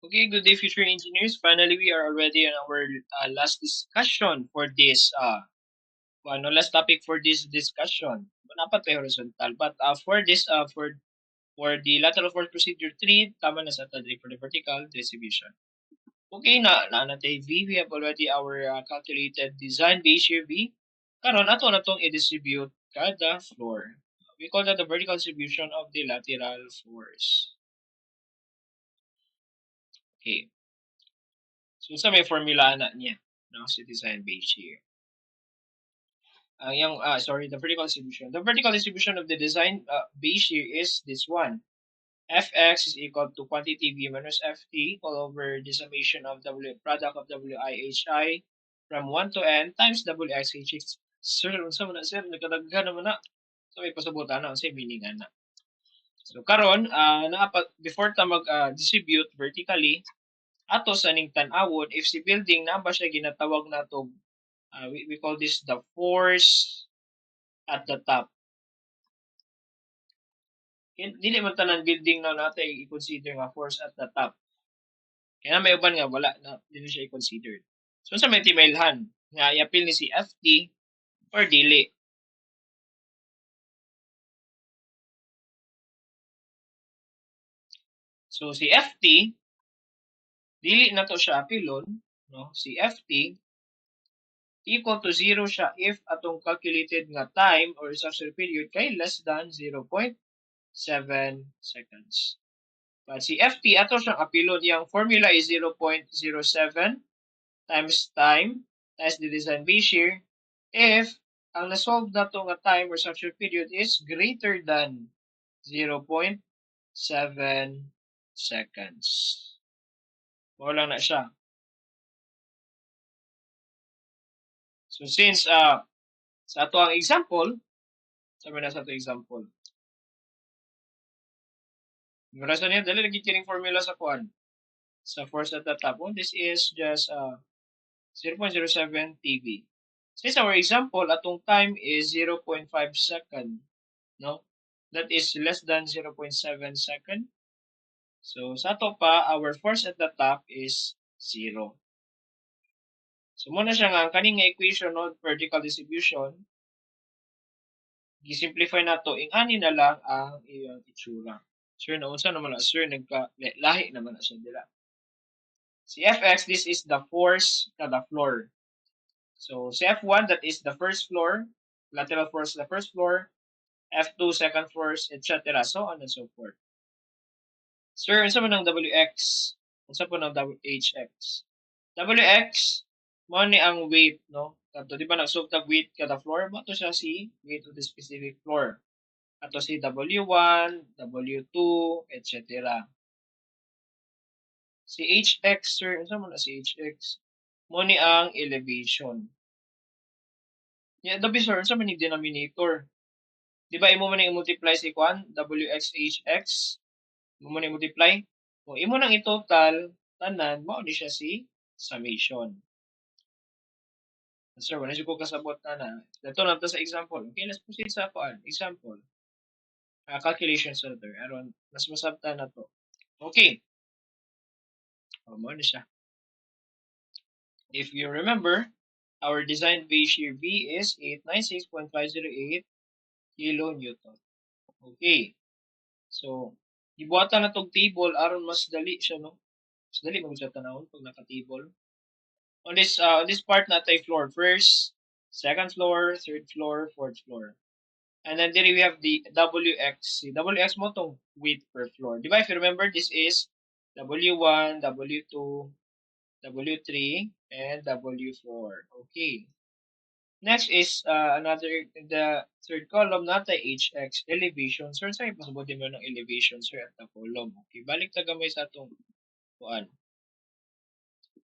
Okay, good day, future engineers. Finally, we are already on our last discussion for this last topic for this discussion. Dapat may horizontal, but for this for the lateral force procedure 3, tama na sa tadri for the vertical distribution. Okay na natay V, we have already our calculated design base shear V. Karon ato na tong i-distribute kada floor. We call that the vertical distribution of the lateral force. Okay. So sa may formula na niya no, si design base shear. The vertical distribution. The vertical distribution of the design base shear is this one. Fx is equal to quantity V minus Ft all over the summation of W product of Wihi from 1 to n times Wxhx. Sir, unsa man na sir, nagkadaghan naman na. So may pasabutan na unsay meaning ana. So karon before ta mag distribute vertically ato sa ning tan-awon if si building na ba siya ginatawag nato we call this the force at the top. Dili man tanan building na natay i-consider nga force at the top. Kaya may uban nga wala na dili siya i-consider. So sa may timailhan nga i-appeal ni si FT or dili. So si FT dili na to siya apilon, no? Si FT equal to 0 siya if atong calculated nga time or reduction period kay less than 0.7 seconds. But si FT ato siyang apilon, yang formula is 0.07 times time times the design base shear if ang na-solve na to nga time or structure period is greater than 0.7 seconds. Wala na siya. So since sa ato ang example, sabi na sa ato example. Mura sa niya, dali lagi kining formula sa kuan. Sa force at the top. Oh, this is just 0.07 TV. Since our example, atong time is 0.5 second, no? That is less than 0.7 second. So, sa to pa, our force at the top is 0. So, muna siya nga, kaning nga equation no, vertical distribution, gisimplify na to, ing-ani na lang ang iyang itsura. Sir, naunsa naman na, sir, lahi naman na siya dila. Si Fx, this is the force kada floor. So, si F1, that is the first floor, lateral force the first floor, F2, second force, etc. So on and so forth. Sir, unsa man ang Wx? Unsa po ng Hx? Wx, mo ni ang weight, no? Kadto di ba nagsubtag weight kada floor? Mo to siya si weight of the specific floor. Ato si W1, W2, etc. Si Hx, sir, unsa man na si Hx? Mo ni ang elevation. Yeah, dabi sir, unsa man ni denominator? Di ba imo man i-multiply si kwan, Wxhx, imo man i-multiply. Kung imo nang i-total, tanan, mao ni siya si summation. Sir, wala siya ko kasabot na. Dato na to sa example. Okay, let's proceed sa kwan. Example. Calculation center. Aron, mas masabta na to. Okay. Mao ni siya. If you remember, our design base shear V is 896.508 kilonewton. Okay. So, ibuhatan na tong table aron mas dali siya, no? Mas dali mo siya tanawon pag naka-table. On this part natay floor first, second floor, third floor, fourth floor. And then there we have the WX. The WX mo tong width per floor. Di ba if you remember, this is W1, W2, W3, and W4. Okay. Next is another, the third column natay HX, elevation. Sir, saan ipasabutin mo ng elevation, sir, at the column? Okay, balik ta gamay sa atong kuan.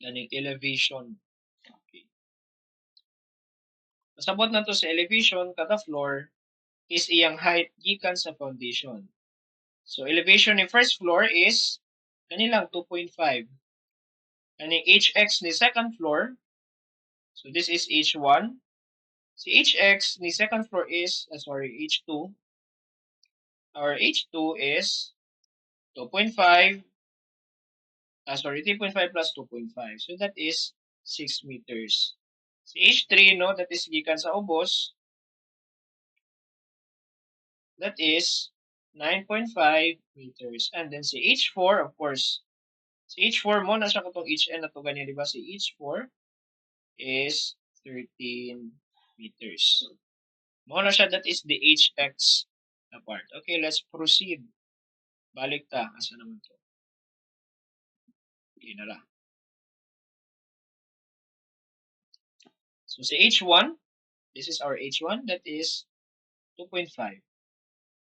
Ganing elevation. Okay. Pasabot na to sa elevation kada floor is iyang height gikan sa foundation. So elevation ni first floor is kanilang 2.5. Kaning HX ni second floor, so this is H1. Si HX ni second floor is H2. Our H2 is 2.5 sorry, 3.5 plus 2.5. So that is 6 meters. Si H3, no, that is gikan sa ubos. That is 9.5 meters. And then si H4, of course, si H4 mo na siya katong HN na to ganyan, di ba? Si H4 is 13 meters. Mo na siya, that is the HX na part. Okay, let's proceed. Balik ta. Asa naman to? Okay na lang. So si H1, this is our H1, that is 2.5.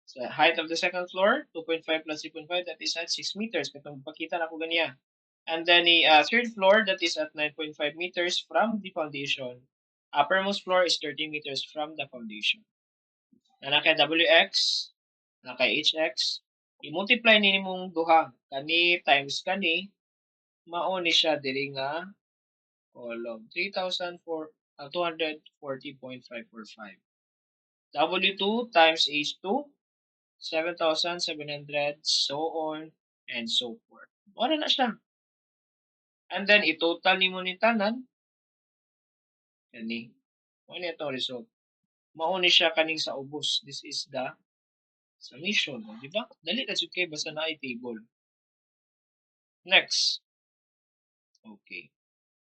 So height of the second floor, 2.5 plus 3.5, that is at 6 meters. Katong pakita na ko ganiya. And then the third floor, that is at 9.5 meters from the foundation. Uppermost floor is 13 meters from the foundation. Na kay WX, na kay HX, i-multiply ni mong duha. Kani times kani, mao ni siya diri nga column 240.545. W2 times H2, 7,700, so on and so forth. Wala na siya. And then, i-total ni mo ni tanan. Kani. Wala ito result. Mauni siya kaning sa ubos. This is the summation. Di ba? Dali na siya kayo basta na i-table. Next. Okay.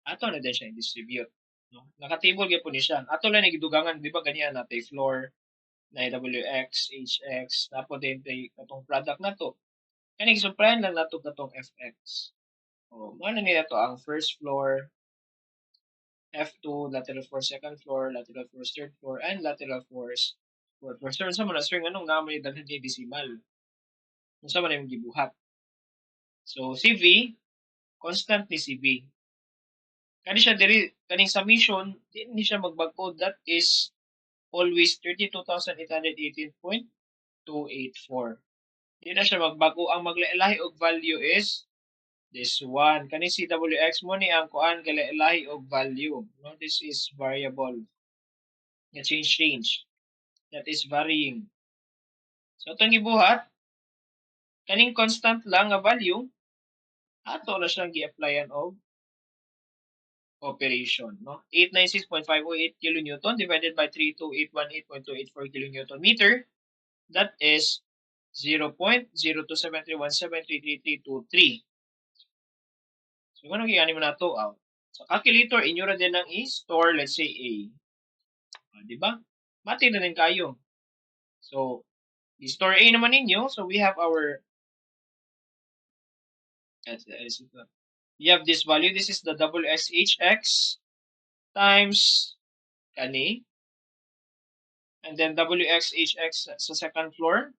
Ato na din siya i-distribute. No? Naka-table po ni siya. Ato lang nagidugangan. Di ba ganyan natin floor na WX, HX, tapos din itong product na to. Kani suprayan lang nato katong FX. O, ano nila to ang first floor, F2, lateral force second floor, lateral force third floor, and lateral force fourth floor. So, sa mga string, anong naman yung daghan kay decimal? Kung sa man yung gibuhat. So, CV, constant ni CV. Kani siya diri, kaning summation, di ni siya magbagko. That is always 32,818.284. Di na siya magbago. Ang maglailahi og value is this one. Kani si WX mo ni ang kuan galailahi og value. No, this is variable. Na change. That is varying. So itong gibuhat, kaning constant lang nga value, ato na siyang gi-applyan og operation, no? 896.508 kilonewton divided by 32,818.284 kilonewton meter. That is 0.02731733323. So, kung nagyani mo na ito, sa calculator, inyo na din ang i-store, let's say, A. Di ba? Mati na din kayo. So, i-store A naman ninyo. So, we have our, you have this value. This is the WSHX times kani. And then WXHX sa second floor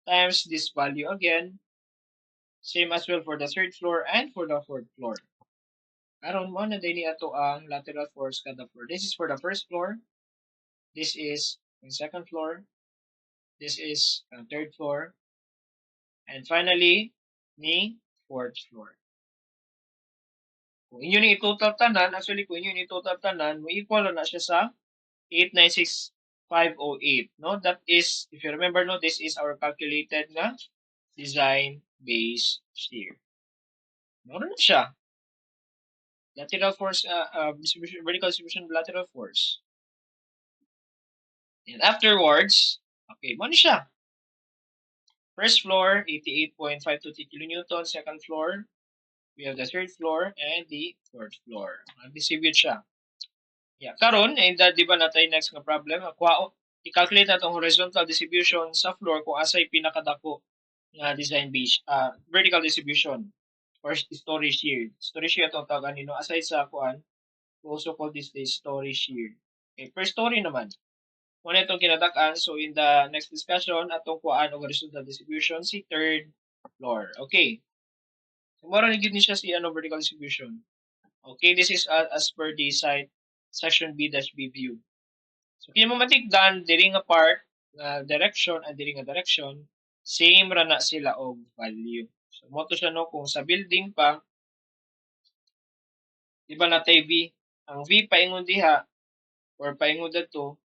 times this value again. Same as well for the third floor and for the fourth floor. Karon mo na din ato ang lateral force kada floor. This is for the first floor. This is the second floor. This is the third floor. And finally, ni fourth floor. Kung inyo ni total tanan, actually kung inyo ni total tanan, mo equal na siya sa 896,508. No, that is, if you remember, no, this is our calculated na design base shear. Meron na siya. Lateral force, distribution, vertical distribution of lateral force. And afterwards, okay, mo na siya. First floor, 88.523 kilonewton. Second floor, we have the third floor and the fourth floor. Nag-distribute siya. Yeah, karon and di ba natay next nga problem, i-calculate natong horizontal distribution sa floor kung asay pinakadako nga design base, vertical distribution or story shear. Story shear itong tawag nino aside sa kuan, we also call this the story shear. Okay, per story naman. Muna itong kinadak-an. So in the next discussion, atong kuan og horizontal distribution si third floor. Okay. So mara ni gid ni siya si vertical distribution. Okay, this is as per the site section B-B view. So kaya mo matikdan diri nga part direction and diri nga direction, same ra na sila og value. So mo to siya no kung sa building pa, di ba natay V, ang V paingon diha or paingon dito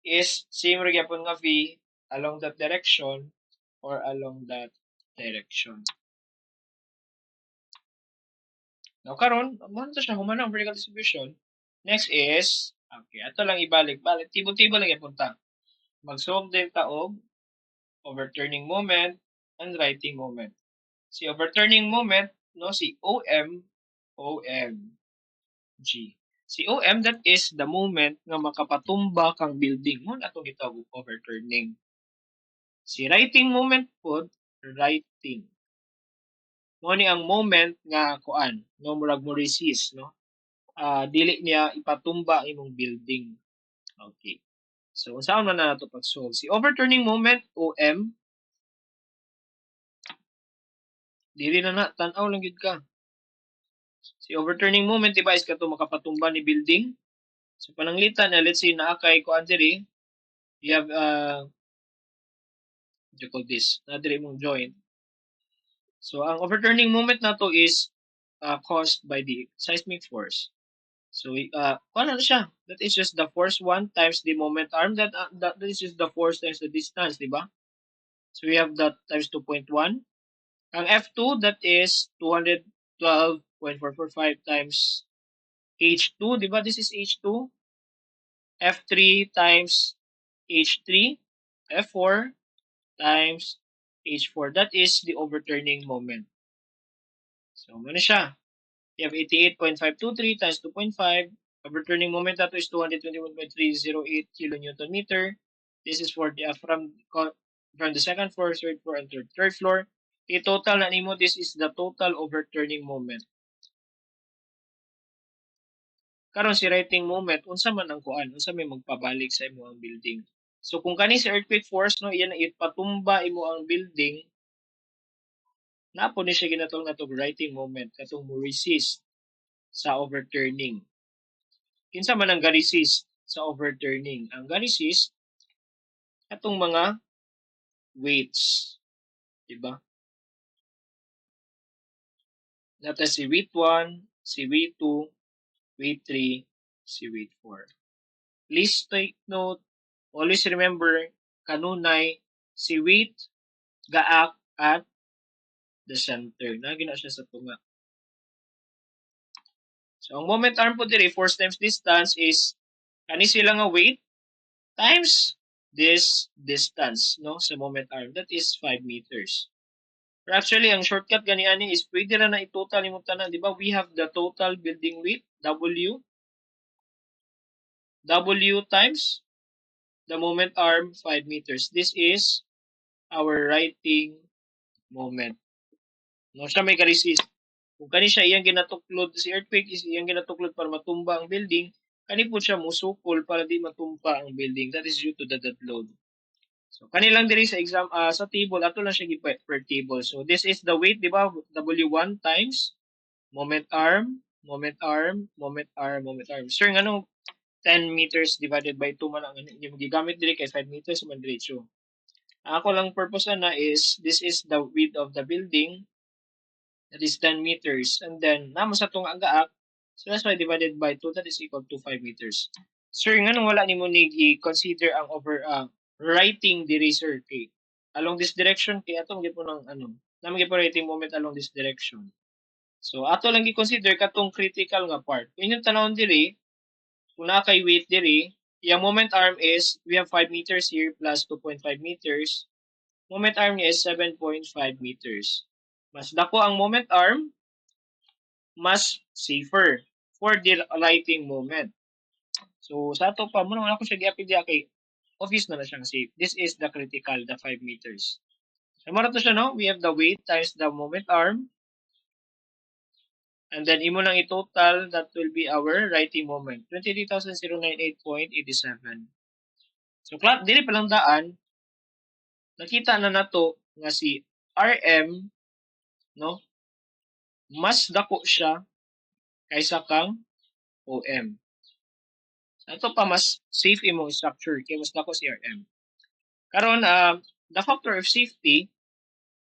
is same ra gyapon nga V along that direction or along that direction. Now, karon, mo na siya humana ang vertical distribution. Next is, okay, ato lang ibalik-balik. Tibol-tibol lang ipunta. Mag-solve din ta og overturning moment and writing moment. Si overturning moment, no, si OM, OMG. Si OM, that is the moment nga makapatumba kang building. Mo na itong gitawag overturning. Si writing moment po, writing. Mo ni ang moment nga kuan, no, murag mo resist, no. Dili niya ipatumba imong building. Okay. So, saan man na nato pag-solve? Si overturning moment, OM, dili na tanaw lang gid ka. Si overturning moment, diba, is kato makapatumba ni building. So, pananglitan na, let's say, naakay ko diri, you have, what you call this, na diri mong joint. So, ang overturning moment na to is caused by the seismic force. So, ano na siya? That is just the force 1 times the moment arm. That is just the force times the distance, di ba? So, we have that times 2.1. Ang F2, that is 212.445 times H2, di ba? This is H2. F3 times H3. F4 times H4. That is the overturning moment. So, ano siya? You have 88.523 times 2.5. Overturning moment nato is 221.308 kilonewton meter. This is for the from the second floor, third floor, and third floor. I-total na nimo, this is the total overturning moment. Karon si writing moment, unsa man ang kuan, unsa may magpabalik sa imo ang building. So kung kani si earthquake force, no, iyan na ipatumba imo ang building, napo ni siya ginatawag na to writing moment, katong mo resist sa overturning. Kinsa man ang ga-resist sa overturning? Ang ga-resist atong mga weights, di ba? Nata si weight 1, si weight 2, weight 3, si weight 4. Please take note, always remember, kanunay, si weight ga-act at the center. Nagina siya sa tunga. So, ang moment arm po diri, force times distance is, kani sila nga weight times this distance, no, sa moment arm. That is 5 meters. But actually, ang shortcut gani ani is pwede ra na i-total imong tanan, di ba? We have the total building weight, W. W times the moment arm, 5 meters. This is our writing moment. No, siya may ka-resist. Kung kani siya iyang ginatuklod, si earthquake is iyang ginatuklod para matumba ang building, kani po siya musukol para di matumpa ang building. That is due to the dead load. So, kanilang diri sa exam, sa table, ato lang siya gipet per table. So, this is the weight, di ba? W1 times moment arm, moment arm, moment arm, moment arm. Sir, ngano 10 meters divided by 2 man ang yung gigamit diri kay 5 meters man diretso. Ako lang purpose na is, this is the width of the building, that is 10 meters. And then, namo sa itong agaak, so that's why divided by 2, that is equal to 5 meters. Sir, nga nung wala ni mo ni i-consider ang writing diri, sir, kay along this direction, kay atong gipo ng naman gipo writing moment along this direction. So, ato lang i-consider katong critical nga part. Kung inyong tanawon diri, kung na kay weight diri, yung moment arm is, we have 5 meters here plus 2.5 meters. Moment arm niya is 7.5 meters. Mas dako ang moment arm, mas safer for the writing moment. So, sa ato pa, muna ako siya gi-apid diya kay office na siyang safe. This is the critical, the 5 meters. So, mara to siya, no? We have the weight times the moment arm. And then, imo lang i-total, that will be our writing moment. 23,098.87. So, dili pa lang daan, nakita na nato nga si RM, no? Mas dako siya kaysa kang OM. Ito pa, mas safe imong structure kay mas dako si RM. Karon, the factor of safety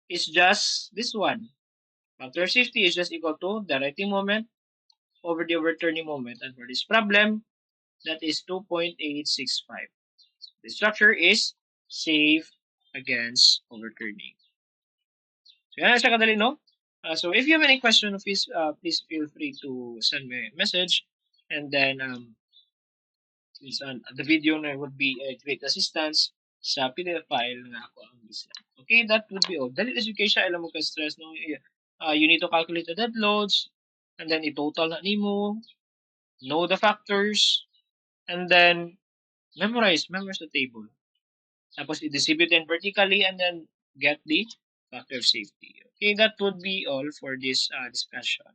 is just this one. Factor of safety is just equal to the writing moment over the overturning moment. And for this problem, that is 2.865. The structure is safe against overturning. So yan na siya kadali, no? So if you have any question, please feel free to send me a message, and then since the video na would be a great assistance sa PDF file nga ako ang design. Okay, that would be all. Dahil education, alam mo ka stress, no? You need to calculate the dead loads, and then i-total na nimo, know the factors, and then memorize the table. Tapos i-distribute them vertically, and then get the factor of safety. Okay, that would be all for this discussion.